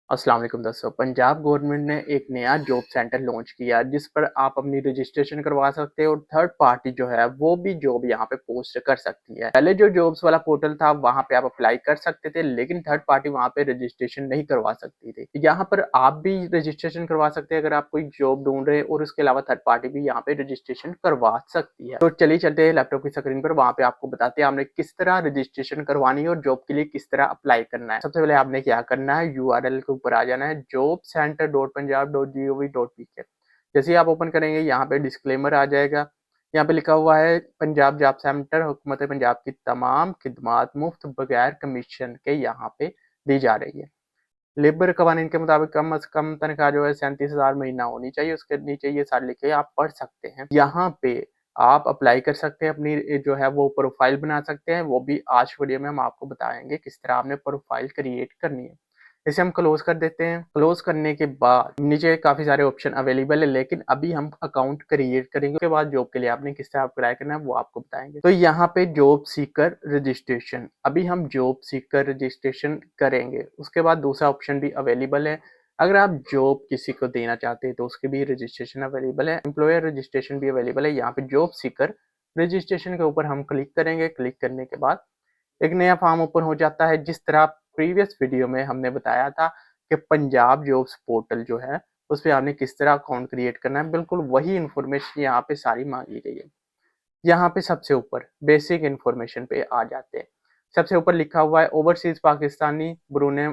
अस्सलाम वालेकुम दोस्तों। पंजाब गवर्नमेंट ने एक नया जॉब सेंटर लॉन्च किया जिस पर आप अपनी रजिस्ट्रेशन करवा सकते हो और थर्ड पार्टी जो है वो भी जॉब यहाँ पे पोस्ट कर सकती है। पहले जो जॉब्स वाला पोर्टल था वहां पे आप अप्लाई कर सकते थे, लेकिन थर्ड पार्टी वहां पे रजिस्ट्रेशन नहीं करवा सकती थी। यहाँ पर आप भी रजिस्ट्रेशन करवा सकते हैं अगर आप कोई जॉब ढूंढ रहे हैं, और उसके अलावा थर्ड पार्टी भी यहाँ पे रजिस्ट्रेशन करवा सकती है। तो चलिए चलते हैं लैपटॉप की स्क्रीन पर, वहां पे आपको बताते हैं आपने किस तरह रजिस्ट्रेशन करवानी है और जॉब के लिए किस तरह अप्लाई करना है। सबसे पहले आपने क्या करना है, यूआरएल के ऊपर आ जाना है jobcenter.punjab.gov.pk। जैसे ही आप ओपन करेंगे यहाँ पे डिस्क्लेमर आ जाएगा। यहाँ पे लिखा हुआ है पंजाब जॉब सेंटर हुकूमत पंजाब की तमाम खिदमात मुफ्त बगैर कमीशन के यहाँ पे दी जा रही है। लेबर कवानीन के मुताबिक कम से कम तनख्वाह जो है 37,000 महीना होनी चाहिए। उसके नीचे ये सारे लिखे आप पढ़ सकते हैं। यहाँ पे आप अप्लाई कर सकते हैं, अपनी जो है वो प्रोफाइल बना सकते हैं। वो भी आज वीडियो में हम आपको बताएंगे किस तरह आपने प्रोफाइल क्रिएट करनी है। इसे हम क्लोज कर देते हैं। क्लोज करने के बाद नीचे काफी सारे ऑप्शन अवेलेबल है, लेकिन अभी हम अकाउंट क्रिएट करेंगे। उसके बाद जॉब के लिए आपने किस तरह अप्लाई करना है वो आपको बताएंगे। तो यहाँ पे जॉब सीकर रजिस्ट्रेशन, अभी हम जॉब सीकर रजिस्ट्रेशन करेंगे। उसके बाद दूसरा ऑप्शन भी अवेलेबल है, अगर आप जॉब किसी को देना चाहते हैं तो उसके भी रजिस्ट्रेशन अवेलेबल है। एम्प्लॉयर रजिस्ट्रेशन भी अवेलेबल है। यहाँ पे जॉब सीकर रजिस्ट्रेशन के ऊपर हम क्लिक करेंगे। क्लिक करने के बाद एक नया फॉर्म ओपन हो जाता है। जिस तरह प्रीवियस वीडियो में हमने बताया था कि पंजाब जॉब्स पोर्टल जो है उस पर आपने किस तरह अकाउंट क्रिएट करना है, बिल्कुल वही इंफॉर्मेशन यहाँ पे सारी मांगी गई है। यहाँ पे सबसे ऊपर बेसिक इंफॉर्मेशन पे आ जाते हैं। सबसे ऊपर लिखा हुआ है ओवरसीज पाकिस्तानी ब्रूने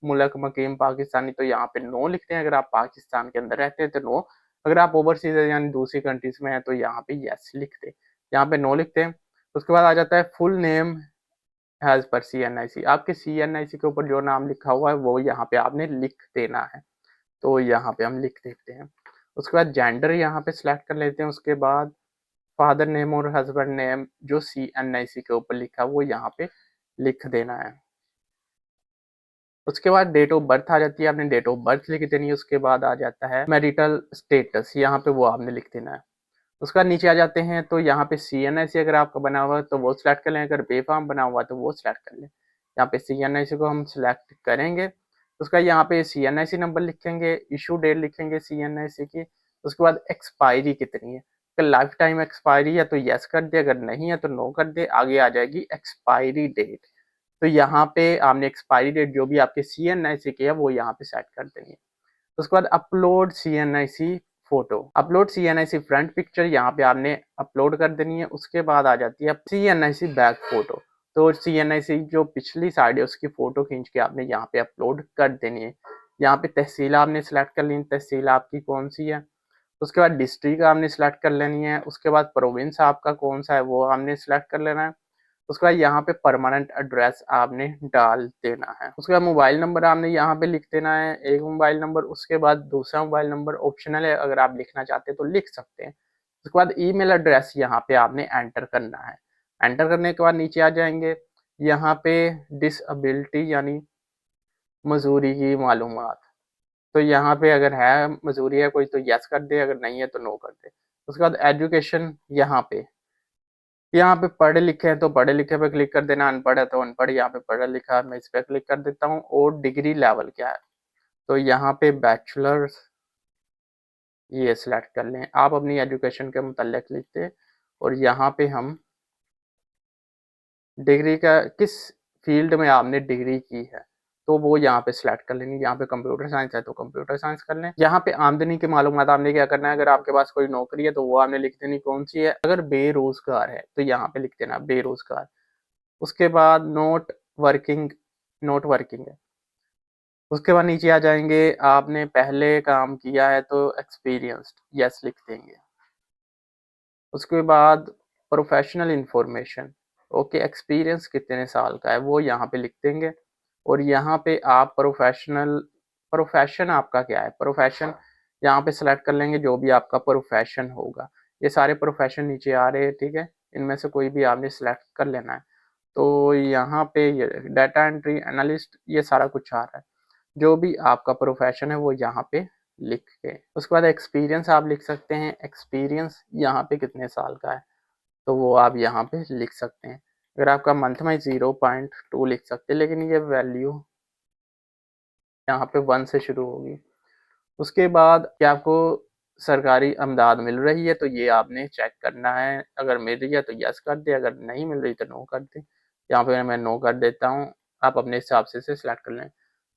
मुल्क मकीम पाकिस्तानी, तो यहाँ पे नो लिखते हैं। अगर आप पाकिस्तान के अंदर रहते हैं तो नो, अगर आप ओवरसीज यानी दूसरी कंट्रीज में है तो यहाँ पे यस लिखते हैं। यहाँ पे नो लिखते हैं। उसके बाद आ जाता है फुल नेम एज पर CNIC, आपके CNIC के ऊपर जो नाम लिखा हुआ है वो यहाँ पे आपने लिख देना है। तो यहाँ पे हम लिख देते हैं। उसके बाद जेंडर यहाँ पे सिलेक्ट कर लेते हैं। उसके बाद फादर नेम और हस्बैंड नेम जो CNIC के ऊपर लिखा है वो यहाँ पे लिख देना है। उसके बाद डेट ऑफ बर्थ आ जाती है, आपने डेट ऑफ बर्थ लिख देनी है। उसके बाद आ जाता है मैरिटल स्टेटस, यहाँ पे वो आपने लिख देना है। उसके बाद नीचे आ जाते हैं तो यहाँ पे CNIC अगर आपका बना हुआ है तो वो सिलेक्ट कर लें, अगर बेफाम बना हुआ है तो वो सिलेक्ट कर लें। यहाँ पे CNIC को हम सिलेक्ट करेंगे। उसका यहाँ पे CNIC नंबर लिखेंगे, इशू डेट लिखेंगे CNIC की। उसके बाद एक्सपायरी कितनी है, अगर लाइफ टाइम एक्सपायरी है तो यस कर दे, अगर नहीं है तो नो कर दे। आगे आ जाएगी एक्सपायरी डेट, तो यहाँ पे आपने एक्सपायरी डेट जो भी आपके CNIC की है वो यहाँ पे सेट कर देनी है। उसके बाद upload CNIC photo, upload CNIC front picture यहाँ पे आपने अपलोड कर देनी है। उसके बाद आ जाती है CNIC बैक फोटो, तो CNIC जो पिछली साइड है उसकी फोटो खींच के आपने यहाँ पे अपलोड कर देनी है। यहाँ पे तहसील आपने सेलेक्ट कर लेनी, तहसील आपकी कौन सी है। उसके बाद डिस्ट्रिक्ट आपने सेलेक्ट कर लेनी है। उसके बाद प्रोविंस आपका कौन सा है वो आपने सेलेक्ट कर लेना है। उसके बाद यहाँ पे परमानेंट एड्रेस आपने डाल देना है। उसके बाद मोबाइल नंबर आपने यहाँ पे लिख देना है, एक मोबाइल नंबर। उसके बाद दूसरा मोबाइल नंबर ऑप्शनल है, अगर आप लिखना चाहते हैं तो लिख सकते हैं। उसके बाद ईमेल एड्रेस यहाँ पे आपने एंटर करना है। एंटर करने के बाद नीचे आ जाएंगे, यहाँ पे डिसएबिलिटी यानी मजूरी की मालूमात, तो यहाँ पे अगर है मजूरी है कोई तो यस कर दे, अगर नहीं है तो नो कर दे। उसके बाद एजुकेशन, यहाँ पे पढ़े लिखे हैं तो पढ़े लिखे पे क्लिक कर देना, अनपढ़ है तो अनपढ़। यहाँ पे पढ़ा लिखा है मैं इस पे क्लिक कर देता हूँ। और डिग्री लेवल क्या है, तो यहाँ पे बैचलर्स ये सिलेक्ट कर लें। आप अपनी एजुकेशन के मुतालिक लिखते, और यहाँ पे हम डिग्री का किस फील्ड में आपने डिग्री की है तो वो यहाँ पे सिलेक्ट कर लेनी। यहाँ पे कंप्यूटर साइंस है तो कंप्यूटर साइंस कर लें। यहाँ पे आमदनी की मालूमात आपने क्या करना है, अगर आपके पास कोई नौकरी है तो वो आपने लिख देनी कौन सी है। अगर बेरोजगार है तो यहाँ पे लिख देना बेरोजगार। उसके बाद नोट वर्किंग है। उसके बाद नीचे आ जाएंगे, आपने पहले काम किया है तो एक्सपीरियंस्ड यस लिख देंगे। उसके बाद प्रोफेशनल इंफॉर्मेशन, ओके, एक्सपीरियंस कितने साल का है वो यहाँ पे लिख देंगे। और यहाँ पे आप प्रोफेशन आपका क्या है, प्रोफेशन यहाँ पे सेलेक्ट कर लेंगे जो भी आपका प्रोफेशन होगा। ये सारे प्रोफेशन नीचे आ रहे हैं, ठीक है, इनमें से कोई भी आपने सेलेक्ट कर लेना है। तो यहाँ पे ये डाटा एंट्री एनालिस्ट ये सारा कुछ आ रहा है। जो भी आपका प्रोफेशन है वो यहाँ पे लिख के, उसके बाद एक्सपीरियंस आप लिख सकते हैं। एक्सपीरियंस यहाँ पे कितने साल का है तो वो आप यहाँ पे लिख सकते हैं। अगर आपका मंथ में 0.2 लिख सकते हैं, लेकिन ये वैल्यू यहाँ पे 1 से शुरू होगी। उसके बाद क्या आपको सरकारी अमदाद मिल रही है तो ये आपने चेक करना है, अगर मिल रही है तो यस कर दें, अगर नहीं मिल रही तो नो कर दें। यहाँ पे मैं नो कर देता हूँ, आप अपने हिसाब से इसे सिलेक्ट कर लें।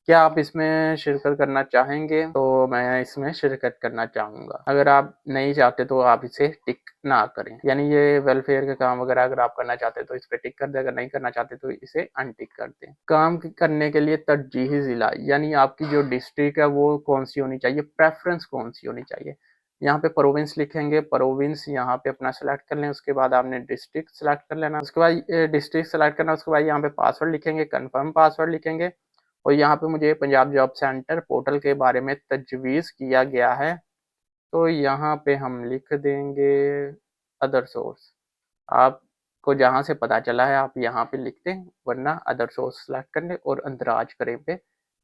क्या आप इसमें शिरकत करना चाहेंगे? तो मैं इसमें शिरकत करना चाहूँगा। अगर आप नहीं चाहते तो आप इसे टिक ना करें, यानी ये वेलफेयर के काम वगैरह अगर आप करना चाहते तो इस पे टिक कर दें, अगर नहीं करना चाहते तो इसे अनटिक कर दें। काम करने के लिए तरजीही ज़िला, यानी आपकी जो डिस्ट्रिक्ट है वो कौन-सी होनी चाहिए, प्रेफ़रेंस कौन-सी होनी चाहिए। यहाँ पे प्रोविंस लिखेंगे, प्रोविंस यहाँ पे अपना सेलेक्ट कर लें, उसके बाद आपने डिस्ट्रिक्ट सेलेक्ट कर लेना, उसके बाद डिस्ट्रिक्ट सेलेक्ट करना, उसके बाद यहाँ पे पासवर्ड लिखेंगे, कन्फर्म पासवर्ड लिखेंगे और यहाँ पे मुझे पंजाब जॉब सेंटर पोर्टल के बारे में तजवीज़ किया गया है, तो यहाँ पे हम लिख देंगे अदर सोर्स। आपको जहाँ से पता चला है आप यहाँ पे लिख दें, वरना अदर सोर्स सेलेक्ट कर लें और अंदराज करें पे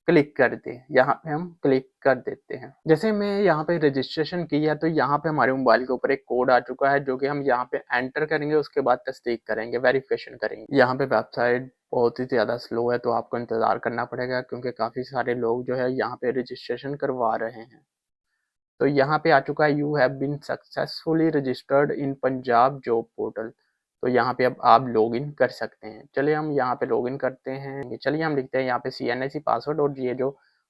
क्लिक कर दें। यहाँ पे हम क्लिक कर देते हैं। जैसे मैं यहाँ पे रजिस्ट्रेशन की है तो यहाँ पे हमारे मोबाइल के ऊपर एक कोड आ चुका है जो कि हम यहाँ पे एंटर करेंगे, उसके बाद तस्दीक करेंगे, वेरिफिकेशन करेंगे। यहाँ पे वेबसाइट बहुत ही ज़्यादा स्लो है तो आपको इंतज़ार करना पड़ेगा क्योंकि काफ़ी सारे लोग जो है यहाँ पे रजिस्ट्रेशन करवा रहे हैं। तो यहाँ पे आ चुका है you have been successfully registered in Punjab job portal. तो यहाँ पे अब आप लॉगिन कर सकते हैं। चलिए हम यहाँ पे लॉगिन करते हैं। चलिए हम लिखते हैं यहाँ पे CNIC पासवर्ड और ये जो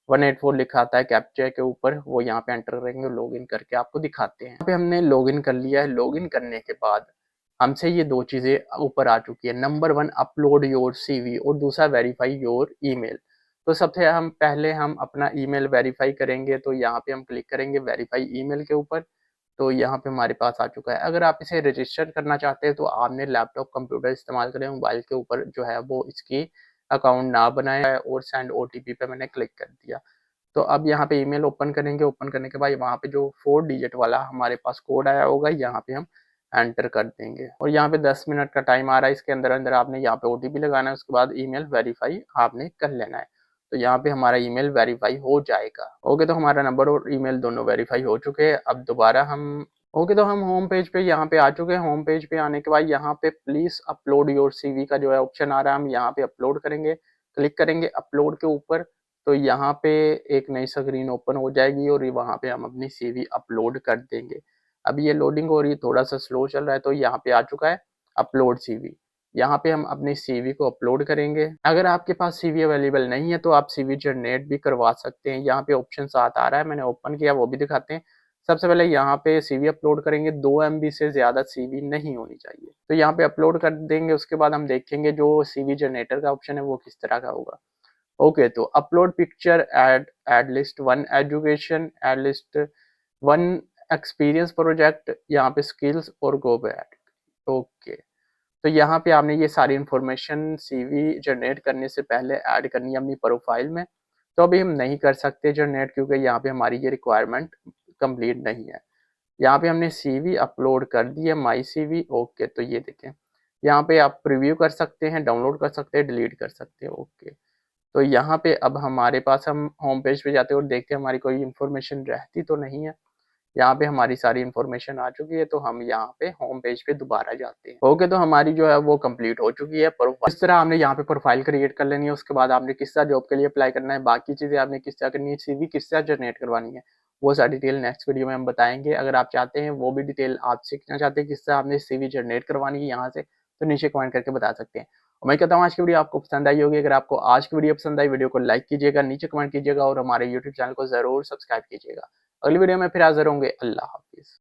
184 लिखा आता है कैप्चा के ऊपर वो यहाँ पे एंटर करेंगे, लॉगिन करके आपको दिखाते हैं। यहाँ पे हमने लॉगिन कर लिया है। लॉगिन करने के बाद हमसे ये 2 चीज़ें ऊपर आ चुकी है। नंबर 1 अपलोड योर CV और दूसरा वेरीफाई योर ईमेल। तो सबसे हम पहले हम अपना ईमेल वेरीफाई करेंगे, तो यहाँ पे हम क्लिक करेंगे वेरीफाई ईमेल के ऊपर। तो यहाँ पे हमारे पास आ चुका है। अगर आप इसे रजिस्टर करना चाहते हैं तो आपने लैपटॉप कंप्यूटर इस्तेमाल करें, मोबाइल के ऊपर जो है वो इसकी अकाउंट ना बनाया है और सेंड OTP पे मैंने क्लिक कर दिया। तो अब यहाँ पे ईमेल ओपन करेंगे, ओपन करने के बाद वहाँ पे जो 4 डिजिट वाला हमारे पास कोड आया होगा यहाँ पे हम एंटर कर देंगे और यहाँ पे 10 मिनट का टाइम आ रहा है, इसके अंदर अंदर आपने यहाँ पे OTP लगाना है, उसके बाद ईमेल वेरीफाई आपने कर लेना है। तो यहाँ पे हमारा ईमेल वेरीफाई हो जाएगा। ओके, तो हमारा नंबर और ईमेल दोनों वेरीफाई हो चुके हैं। अब दोबारा हम ओके, तो हम होम पेज पे यहाँ पे आ चुके हैं। होम पेज पे आने के बाद यहाँ पे प्लीज़ अपलोड योर CV का जो है ऑप्शन आ रहा है, हम यहाँ पे अपलोड करेंगे, क्लिक करेंगे अपलोड के ऊपर। तो यहाँ पे एक नई स्क्रीन ओपन हो जाएगी और वहाँ पे हम अपनी CV अपलोड कर देंगे। अब ये लोडिंग हो रही है, थोड़ा सा स्लो चल रहा है, तो यहाँ पे आ चुका है अपलोड CV। यहाँ पे हम अपनी CV को अपलोड करेंगे। अगर आपके पास CV अवेलेबल नहीं है तो आप CV जनरेट भी करवा सकते हैं। यहाँ पे ऑप्शन 7 आ रहा है, मैंने ओपन किया, वो भी दिखाते हैं। सबसे पहले यहाँ पे CV अपलोड करेंगे, 2 MB से ज़्यादा CV नहीं होनी चाहिए। तो यहाँ पे अपलोड कर देंगे, उसके बाद हम देखेंगे जो CV जनरेटर का ऑप्शन है वो किस तरह का होगा। ओके, तो upload picture, add list 1 education, add list 1 experience project, यहाँ पे स्किल्स और गो बैक। ओके, तो यहाँ पे आपने ये सारी इन्फॉर्मेशन CV जनरेट करने से पहले ऐड करनी है अपनी प्रोफाइल में। तो अभी हम नहीं कर सकते जनरेट क्योंकि यहाँ पे हमारी ये रिक्वायरमेंट कंप्लीट नहीं है। यहाँ पे हमने CV अपलोड कर दी है, माई CV। ओके, तो ये देखें, यहाँ पे आप प्रीव्यू कर सकते हैं, डाउनलोड कर सकते हैं, डिलीट कर सकते हैं। ओके, तो यहाँ पे अब हमारे पास हम होम पेज पे जाते हैं और देखते हैं हमारी कोई इन्फॉर्मेशन रहती तो नहीं है। यहाँ पे हमारी सारी इन्फॉर्मेशन आ चुकी है, तो हम यहाँ पे होम पेज पे दोबारा जाते हैं। ओके, तो हमारी जो है वो कंप्लीट हो चुकी है प्रोफाइल। इस तरह हमने यहाँ पे प्रोफाइल क्रिएट कर लेनी है, उसके बाद आपने किस तरह जॉब के लिए अप्लाई करना है, बाकी चीज़ें आपने किस तरह करनी है, CV किस तरह जनरेट करवानी है, वो सारी डिटेल नेक्स्ट वीडियो में हम बताएंगे। अगर आप चाहते हैं वो भी डिटेल आप सीखना चाहते हैं किस तरह आपने CV जनरेट करवानी है यहाँ से, तो नीचे कमेंट करके बता सकते हैं। उम्मीद करता हूँ आज की वीडियो आपको पसंद आई होगी। अगर आपको आज की वीडियो पसंद आई, वीडियो को लाइक कीजिएगा, नीचे कमेंट कीजिएगा और हमारे YouTube चैनल को ज़रूर सब्सक्राइब कीजिएगा। अगली वीडियो में फिर हाज़िर होंगे। अल्लाह हाफ़िज़।